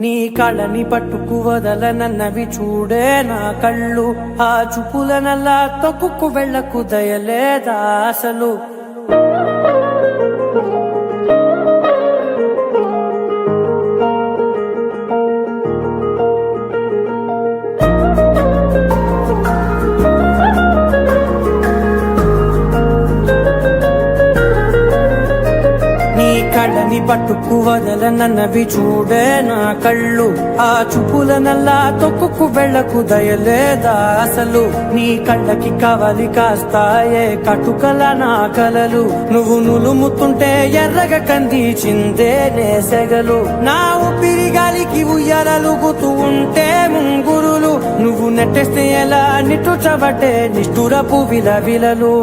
నీ కళ్ళని పట్టుకు వదలనన్నవి చూడే నా కళ్ళు, ఆ చూపులనల్లా తొక్కుకు వెళ్ళకు దయలేదా అసలు. కళ్ళని పట్టుకు వదలనన్నవి చూడే నా కళ్ళు, ఆ చూపులనల్లా తొక్కుకు వెళ్ళకు దయలేదా అసలు. నీ కళ్ళకి కవలి కాస్తాయే కటుకల నా కలలు, నువ్వు నులుముతుంటే ఎర్రగా కందిచిందే నేసెగలు. నా ఊపిరి గాలికి ఉయ్యాలలుగుతూ ఉంటే ముంగురులు, నువ్వు నెట్టేస్తే ఎలా నిట్టుచబట్టే నిష్ఠురపు విలవిలలు.